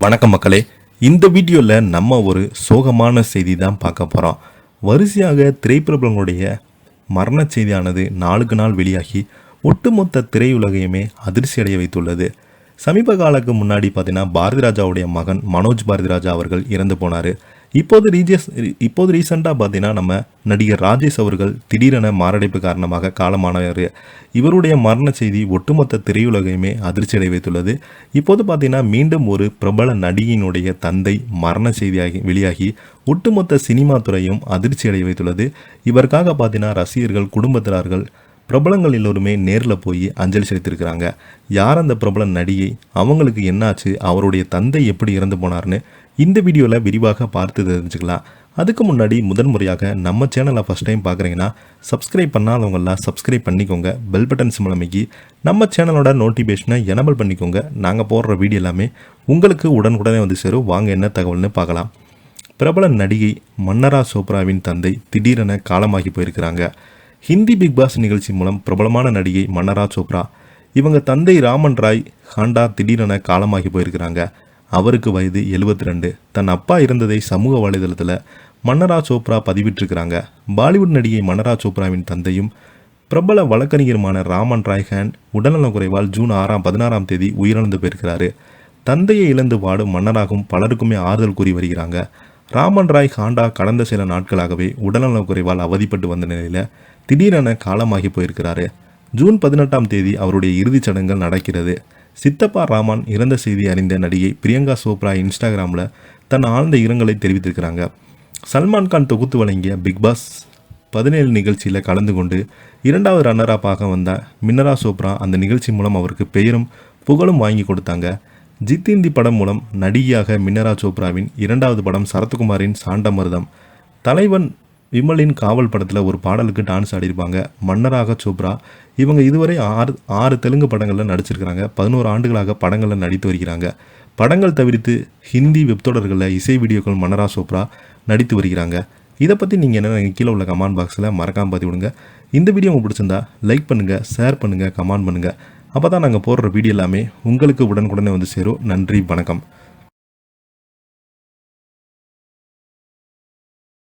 வணக்கம் மக்களே. இந்த வீடியோவில் நம்ம ஒரு சோகமான செய்தி தான் பார்க்க போகிறோம். வரிசையாக திரைப்பிரபலங்களுடைய மரண செய்தியானது நாளுக்கு நாள் வெளியாகி ஒட்டுமொத்த திரையுலகையுமே அதிர்ச்சி அடைய வைத்துள்ளது. சமீப காலத்துக்கு முன்னாடி பார்த்தீங்கன்னா பாரதி ராஜாவுடைய மகன் மனோஜ் பாரதி ராஜா அவர்கள் இறந்து போனார். இப்போது ரீசெண்டாக பார்த்தீங்கன்னா நம்ம நடிகர் ராஜேஷ் அவர்கள் திடீரென மாரடைப்பு காரணமாக காலமானார். இவருடைய மரண செய்தி ஒட்டுமொத்த திரையுலகையுமே அதிர்ச்சி அடைய வைத்துள்ளது. இப்போது பார்த்தீங்கன்னா மீண்டும் ஒரு பிரபல நடிகையினுடைய தந்தை மரண செய்தியாகி வெளியாகி ஒட்டுமொத்த சினிமா துறையும் அதிர்ச்சி அடைய வைத்துள்ளது. இவருக்காக பார்த்தீங்கன்னா ரசிகர்கள், குடும்பத்தினர்கள், பிரபலங்கள் எல்லோருமே நேரில் போய் அஞ்சலி செலுத்தியிருக்கிறாங்க. யார் அந்த பிரபல நடிகை, அவங்களுக்கு என்னாச்சு, அவருடைய தந்தை எப்படி இறந்து போனார்னு இந்த வீடியோவில் விரிவாக பார்த்து தெரிஞ்சுக்கலாம். அதுக்கு முன்னாடி முதன்முறையாக நம்ம சேனலை ஃபஸ்ட் டைம் பார்க்குறீங்கன்னா சப்ஸ்கிரைப் பண்ணாதவங்களாம் சப்ஸ்கிரைப் பண்ணிக்கோங்க. பெல் பட்டன் சிம்பிள் அமைக்கி நம்ம சேனலோட நோட்டிஃபிகேஷனை எனபிள் பண்ணிக்கோங்க. நாங்கள் போடுற வீடியோ எல்லாமே உங்களுக்கு உடனுக்குடனே வந்து சேரும். வாங்க என்ன தகவல்னு பார்க்கலாம். பிரபல நடிகை மன்னரா சோப்ராவின் தந்தை திடீரென காலமாகி போயிருக்கிறாங்க. ஹிந்தி பிக் பாஸ் நிகழ்ச்சி மூலம் பிரபலமான நடிகை மன்னரா சோப்ரா, இவங்க தந்தை ராமன் ராய் ஹாண்டா திடீரென காலமாகி போயிருக்கிறாங்க. அவருக்கு வயது 72. தன் அப்பா இருந்ததை சமூக வலைதளத்தில் மன்னரா சோப்ரா பதிவிட்டிருக்கிறாங்க. பாலிவுட் நடிகை மன்னரா சோப்ராவின் தந்தையும் பிரபல வழக்கறிஞருமான ராமன் ராய் ஹேண்ட் உடல்நலக்குறைவால் ஜூன் 16ஆம் தேதி உயிரிழந்து போயிருக்கிறாரு. தந்தையை இழந்து வாடும் மன்னராகவும் பலருக்குமே ஆறுதல் கூறி வருகிறாங்க. ராமன் ராய் ஹாண்டா கடந்த சில நாட்களாகவே உடல்நலக்குறைவால் அவதிப்பட்டு வந்த நிலையில் திடீரென காலமாகி போயிருக்கிறாரு. ஜூன் 18ஆம் தேதி அவருடைய இறுதிச் சடங்குகள் நடக்கிறது. சித்தப்பா ராமன் இறந்த செய்தி அறிந்த நடிகை பிரியங்கா சோப்ரா இன்ஸ்டாகிராமில் தன் ஆழ்ந்த இரங்கலை தெரிவித்திருக்கிறாங்க. சல்மான் கான் தொகுத்து வழங்கிய பிக் பாஸ் 17 நிகழ்ச்சியில் கலந்து கொண்டு 2வது ரன்னராக வந்த மின்னரா சோப்ரா அந்த நிகழ்ச்சி மூலம் அவருக்கு பெயரும் புகழும் வாங்கி கொடுத்தாங்க. ஜித்திந்தி படம் மூலம் நடிகையாக மின்னரா சோப்ராவின் 2வது படம் சரத்குமாரின் சாண்டமருதம், தலைவன் விமலின் காவல் படத்தில் ஒரு பாடலுக்கு டான்ஸ் ஆடியிருப்பாங்க. மன்னராக சோப்ரா இவங்க இதுவரை ஆறு தெலுங்கு படங்களில் நடிச்சிருக்கிறாங்க. 11 ஆண்டுகளாக படங்களில் நடித்து வருகிறாங்க. படங்கள் தவிர்த்து ஹிந்தி வெப்தொடர்களில் இசை வீடியோக்கள் மன்னரா சோப்ரா நடித்து வருகிறாங்க. இதை பற்றி நீங்கள் என்ன கீழே உள்ள கமெண்ட் பாக்ஸில் மறக்காமல் பார்த்து விடுங்க. இந்த வீடியோ உங்களுக்கு பிடிச்சிருந்தா லைக் பண்ணுங்கள், ஷேர் பண்ணுங்கள், கமெண்ட் பண்ணுங்கள். அப்போ தான் நாங்கள் போடுற வீடியோ எல்லாமே உங்களுக்கு உடனுக்குடனே வந்து சேரும். நன்றி, வணக்கம்.